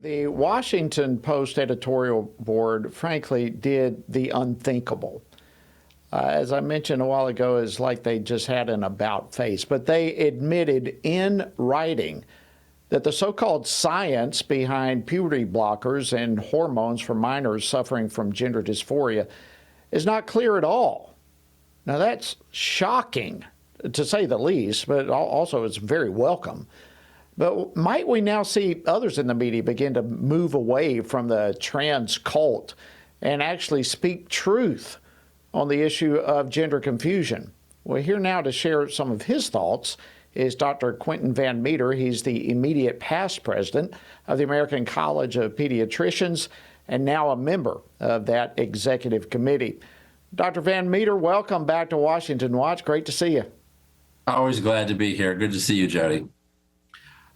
The Washington Post editorial board, frankly, did the unthinkable. As I mentioned a while ago, it's like they just had an about face, but they admitted in writing that the so-called science behind puberty blockers and hormones for minors suffering from gender dysphoria is not clear at all. Now, that's shocking, to say the least, but also it's very welcome. But might we now see others in the media begin to move away from the trans cult and actually speak truth on the issue of gender confusion? Well, here now to share some of his thoughts is Dr. Quentin Van Meter. He's the immediate past president of the American College of Pediatricians and now a member of that executive committee. Dr. Van Meter, welcome back to Washington Watch. Great to see you. Always glad to be here. Good to see you, Jody.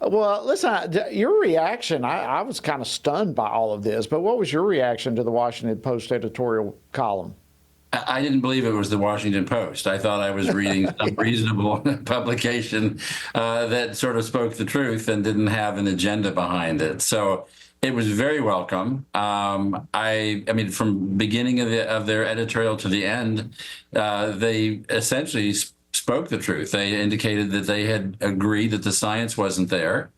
Well, listen, your reaction, I was kind of stunned by all of this, but what was your reaction to the Washington Post editorial column? I didn't believe it was the Washington Post. I thought I was reading some reasonable publication that sort of spoke the truth and didn't have an agenda behind it. So it was very welcome. I mean, from beginning of their editorial to the end, they essentially spoke the truth. They indicated that they had agreed that the science wasn't there,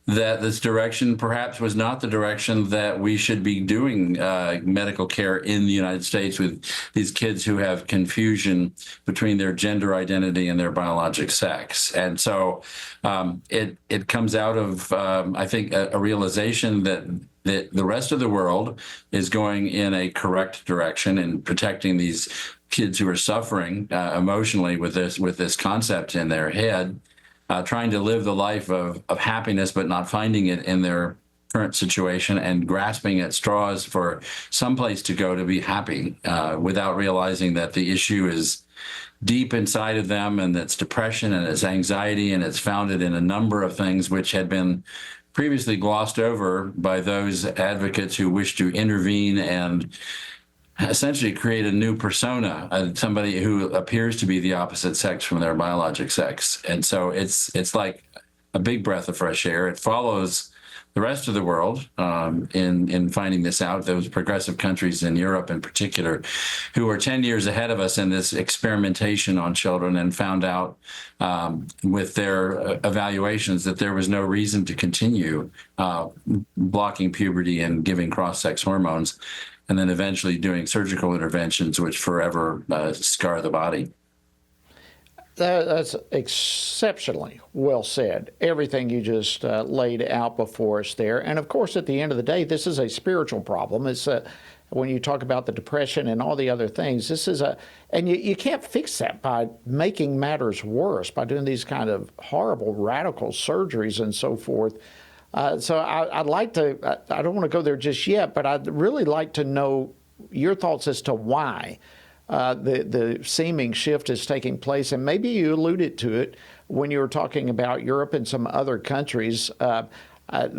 that this direction perhaps was not the direction that we should be doing medical care in the United States with these kids who have confusion between their gender identity and their biologic sex. And so it comes out of, I think, a realization that the rest of the world is going in a correct direction in protecting these kids who are suffering emotionally with this concept in their head, trying to live the life of happiness, but not finding it in their current situation and grasping at straws for some place to go to be happy without realizing that the issue is deep inside of them, and it's depression and it's anxiety, and it's founded in a number of things which had been previously glossed over by those advocates who wish to intervene and essentially create a new persona, somebody who appears to be the opposite sex from their biologic sex. And so it's like a big breath of fresh air. It follows the rest of the world in finding this out, those progressive countries in Europe in particular, who are 10 years ahead of us in this experimentation on children and found out with their evaluations that there was no reason to continue blocking puberty and giving cross-sex hormones, and then eventually doing surgical interventions which forever scar the body. That's exceptionally well said, everything you just laid out before us there. And of course, at the end of the day, this is a spiritual problem. It's when you talk about the depression and all the other things, this is and you can't fix that by making matters worse, by doing these kind of horrible, radical surgeries and so forth. So I'd like to, I don't want to go there just yet, but I'd really like to know your thoughts as to why the seeming shift is taking place. And maybe you alluded to it when you were talking about Europe and some other countries,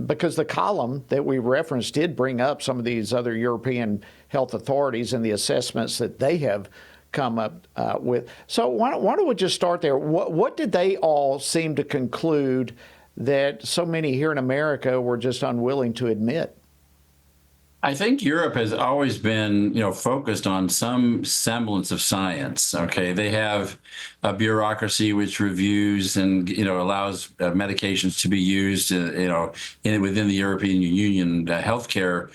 because the column that we referenced did bring up some of these other European health authorities and the assessments that they have come up with. So why don't we just start there? What did they all seem to conclude that so many here in America were just unwilling to admit? I think Europe has always been, focused on some semblance of science. Okay, they have a bureaucracy which reviews and allows medications to be used, within the European Union healthcare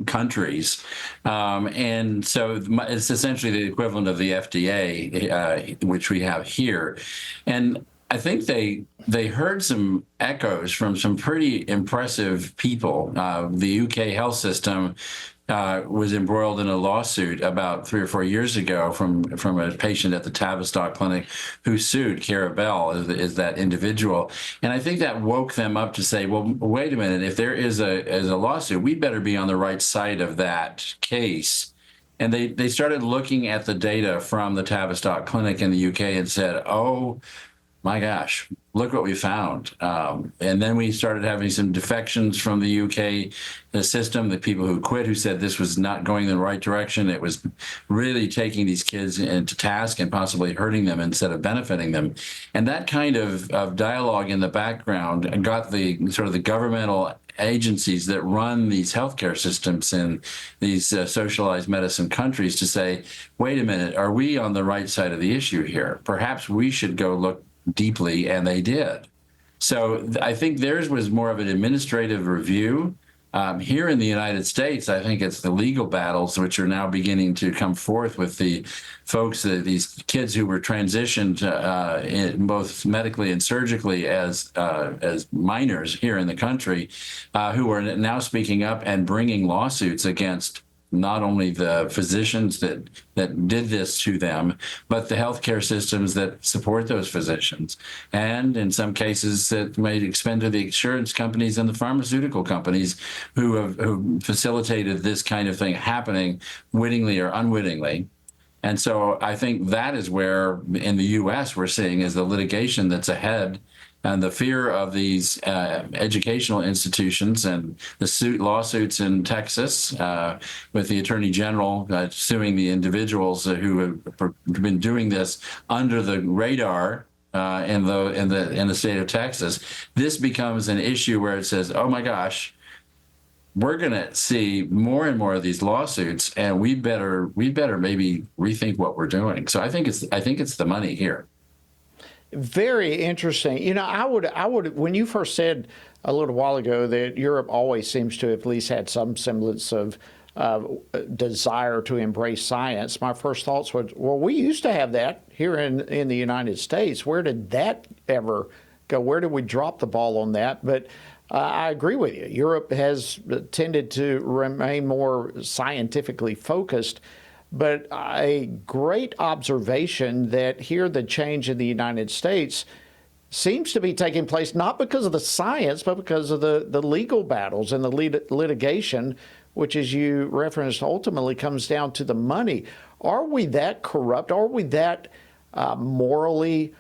countries, and so it's essentially the equivalent of the FDA, which we have here, and I think they heard some echoes from some pretty impressive people. The UK health system was embroiled in a lawsuit about 3 or 4 years ago from a patient at the Tavistock Clinic who sued. Cara Bell is that individual. And I think that woke them up to say, well, wait a minute, if there is a lawsuit, we'd better be on the right side of that case. And they started looking at the data from the Tavistock Clinic in the UK and said, oh, my gosh, look what we found. And then we started having some defections from the UK system, the people who quit, who said this was not going in the right direction. It was really taking these kids into task and possibly hurting them instead of benefiting them. And that kind of dialogue in the background got the sort of the governmental agencies that run these healthcare systems in these socialized medicine countries to say, wait a minute, are we on the right side of the issue here? Perhaps we should go look deeply, and they did. So I think theirs was more of an administrative review. Here in the United States, I think it's the legal battles which are now beginning to come forth with the folks, these kids who were transitioned both medically and surgically as minors here in the country, who are now speaking up and bringing lawsuits against not only the physicians that did this to them, but the healthcare systems that support those physicians. And in some cases, it may expend to the insurance companies and the pharmaceutical companies who facilitated this kind of thing happening wittingly or unwittingly. And so I think that is where in the U.S. we're seeing is the litigation that's ahead, and the fear of these educational institutions and the lawsuits in Texas with the Attorney General suing the individuals who have been doing this under the radar in the state of Texas. This becomes an issue where it says, oh my gosh, we're going to see more and more of these lawsuits, and we better maybe rethink what we're doing. So I think it's the money here. Very interesting. You know, I would, when you first said a little while ago that Europe always seems to have at least had some semblance of desire to embrace science, my first thoughts were, well, we used to have that here in the United States. Where did that ever go? Where did we drop the ball on that? But I agree with you. Europe has tended to remain more scientifically focused. But a great observation that here the change in the United States seems to be taking place not because of the science, but because of the legal battles and the litigation, which, as you referenced, ultimately comes down to the money. Are we that corrupt? Are we that morally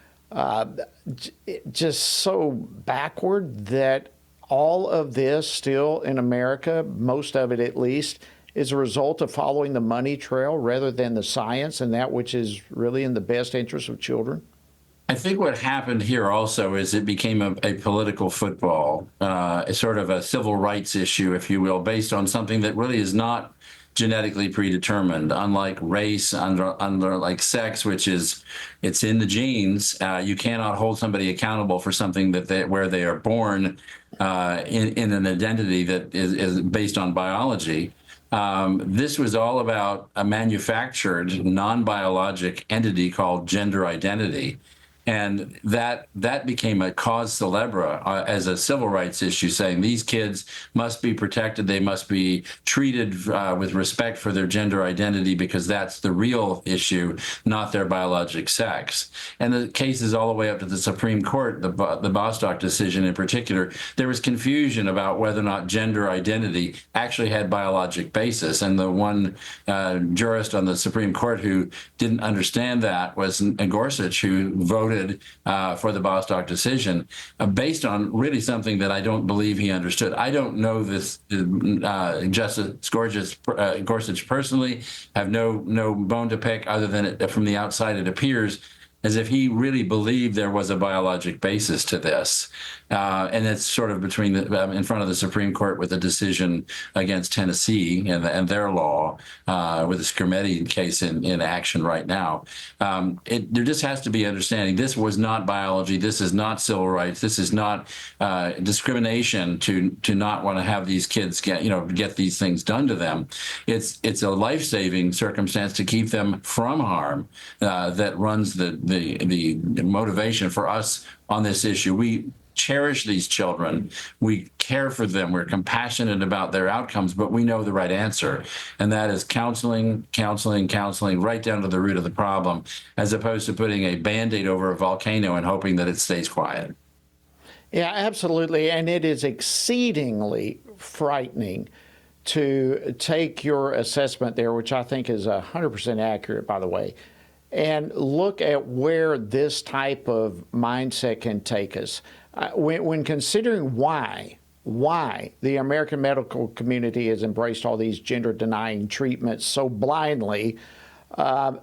just so backward that all of this still in America, most of it at least, is a result of following the money trail rather than the science and that which is really in the best interest of children? I think what happened here also is it became a political football, a sort of a civil rights issue, if you will, based on something that really is not genetically predetermined, unlike race, like sex, which is, it's in the genes. You cannot hold somebody accountable for something where they are born in an identity that is based on biology. This was all about a manufactured, non-biologic entity called gender identity. And that became a cause célèbre as a civil rights issue, saying these kids must be protected. They must be treated with respect for their gender identity because that's the real issue, not their biologic sex. And the cases all the way up to the Supreme Court, the Bostock decision in particular, there was confusion about whether or not gender identity actually had biologic basis. And the one jurist on the Supreme Court who didn't understand that was Gorsuch, who voted for the Bostock decision based on really something that I don't believe he understood. I don't know this Justice Gorsuch personally, have no bone to pick other than from the outside it appears as if he really believed there was a biologic basis to this. And it's sort of between in front of the Supreme Court with a decision against Tennessee and their law with the Scarametti case in action right now. There just has to be understanding. This was not biology. This is not civil rights. This is not discrimination to not want to have these kids get these things done to them. It's a life-saving circumstance to keep them from harm that runs the motivation for us on this issue. We cherish these children. We care for them. We're compassionate about their outcomes, but we know the right answer. And that is counseling, right down to the root of the problem, as opposed to putting a Band-Aid over a volcano and hoping that it stays quiet. Yeah, absolutely. And it is exceedingly frightening to take your assessment there, which I think is 100% accurate, by the way, and look at where this type of mindset can take us. When considering why the American medical community has embraced all these gender-denying treatments so blindly, and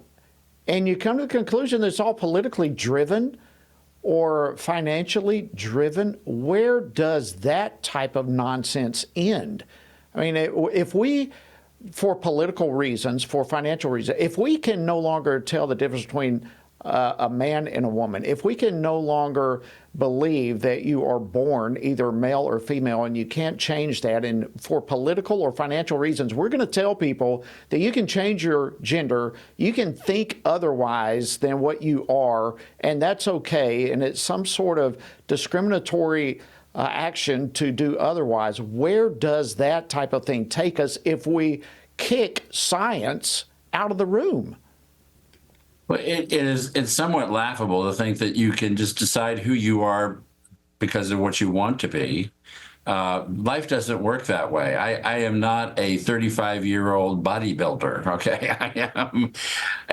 you come to the conclusion that it's all politically driven, or financially driven, where does that type of nonsense end? I mean, if we, for political reasons, for financial reasons, if we can no longer tell the difference between a man and a woman, if we can no longer believe that you are born either male or female and you can't change that, and for political or financial reasons, we're going to tell people that you can change your gender, you can think otherwise than what you are, and that's okay, and it's some sort of discriminatory action to do otherwise. Where does that type of thing take us if we kick science out of the room? Well, it's somewhat laughable to think that you can just decide who you are because of what you want to be. Life doesn't work that way. I am not a 35-year-old bodybuilder, okay? I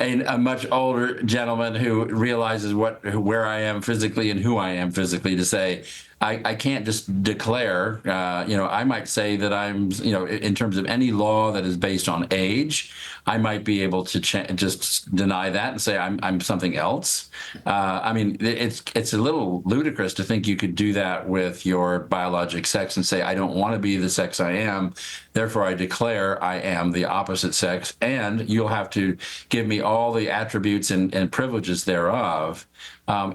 am a much older gentleman who realizes where I am physically and who I am physically to say, I can't just declare, I might say that I'm, in terms of any law that is based on age, I might be able to just deny that and say I'm something else. I mean, it's a little ludicrous to think you could do that with your biologic sex and say, I don't want to be the sex I am, therefore I declare I am the opposite sex, and you'll have to give me all the attributes and privileges thereof.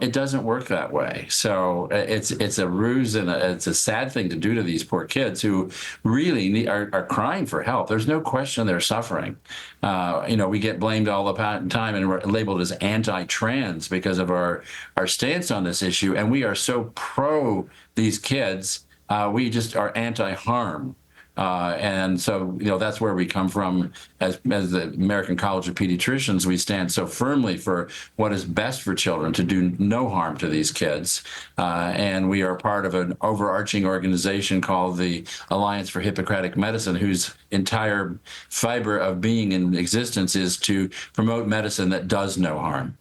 It doesn't work that way. So it's a ruse, and it's a sad thing to do to these poor kids who really are crying for help. There's no question they're suffering. We get blamed all the time and we're labeled as anti-trans because of our stance on this issue. And we are so pro these kids, we just are anti-harm. And so, that's where we come from as the American College of Pediatricians. We stand so firmly for what is best for children, to do no harm to these kids. And we are part of an overarching organization called the Alliance for Hippocratic Medicine, whose entire fiber of being in existence is to promote medicine that does no harm.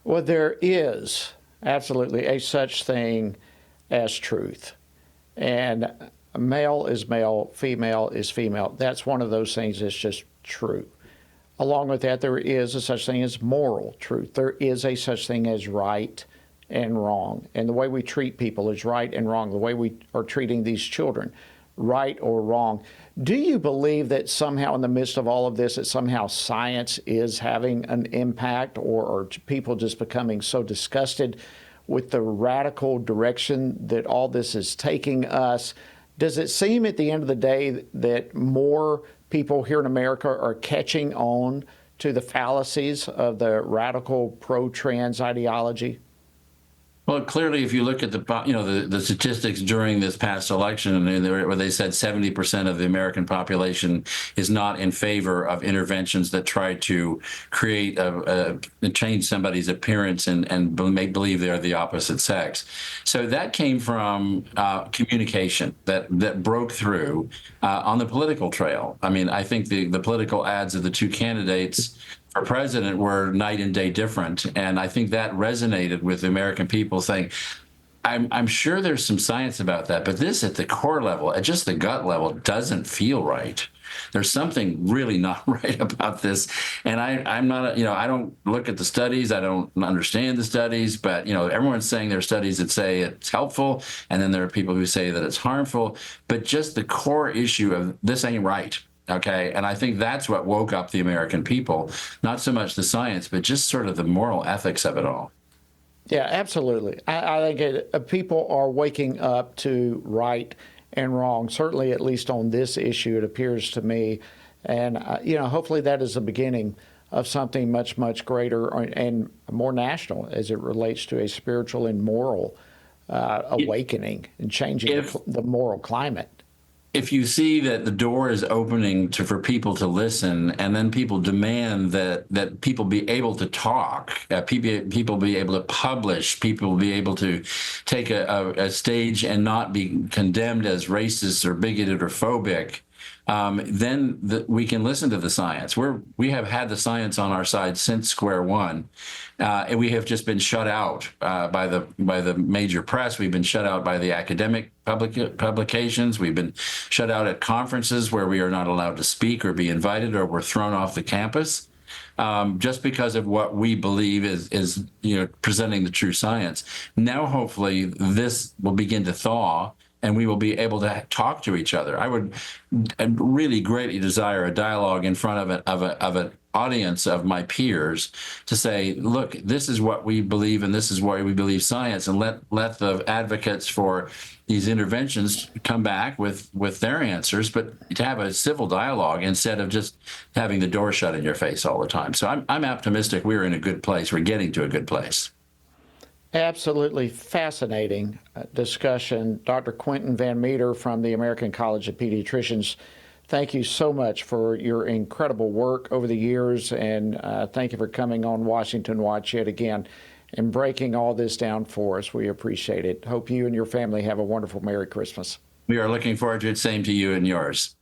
Well, there is absolutely a such thing as truth. And male is male, female is female. That's one of those things that's just true. Along with that, there is a such thing as moral truth. There is a such thing as right and wrong. And the way we treat people is right and wrong. The way we are treating these children, right or wrong. Do you believe that somehow in the midst of all of this, that somehow science is having an impact, or are people just becoming so disgusted with the radical direction that all this is taking us? Does it seem at the end of the day that more people here in America are catching on to the fallacies of the radical pro-trans ideology? Well, clearly, if you look at the statistics during this past election, where they said 70% of the American population is not in favor of interventions that try to create change somebody's appearance and make believe they're the opposite sex. So that came from communication that broke through on the political trail. I mean, I think the political ads of the two candidates for president were night and day different. And I think that resonated with the American people, saying, I'm sure there's some science about that, but this at the core level, at just the gut level, doesn't feel right. There's something really not right about this. And I'm not, I don't look at the studies. I don't understand the studies, but, everyone's saying there are studies that say it's helpful. And then there are people who say that it's harmful. But just the core issue of this ain't right. Okay. And I think that's what woke up the American people, not so much the science, but just sort of the moral ethics of it all. Yeah, absolutely. I think people are waking up to right and wrong, certainly at least on this issue, it appears to me. And, hopefully that is the beginning of something much, much greater and more national as it relates to a spiritual and moral awakening and changing the moral climate. If you see that the door is opening for people to listen, and then people demand that people be able to talk, people be able to publish, people be able to take a stage and not be condemned as racist or bigoted or phobic, then we can listen to the science. We have had the science on our side since square one, and we have just been shut out by the major press. We've been shut out by the academic publications. We've been shut out at conferences where we are not allowed to speak or be invited, or we're thrown off the campus. just because of what we believe is presenting the true science. Now, hopefully, this will begin to thaw, and we will be able to talk to each other. I would really greatly desire a dialogue in front of an audience of my peers to say, look, this is what we believe, and this is why we believe science, and let the advocates for these interventions come back with their answers, but to have a civil dialogue instead of just having the door shut in your face all the time. So I'm optimistic we're in a good place. We're getting to a good place. Absolutely fascinating discussion. Dr. Quentin Van Meter from the American College of Pediatricians, thank you so much for your incredible work over the years, and thank you for coming on Washington Watch yet again and breaking all this down for us. We appreciate it. Hope you and your family have a wonderful Merry Christmas. We are looking forward to it. Same to you and yours.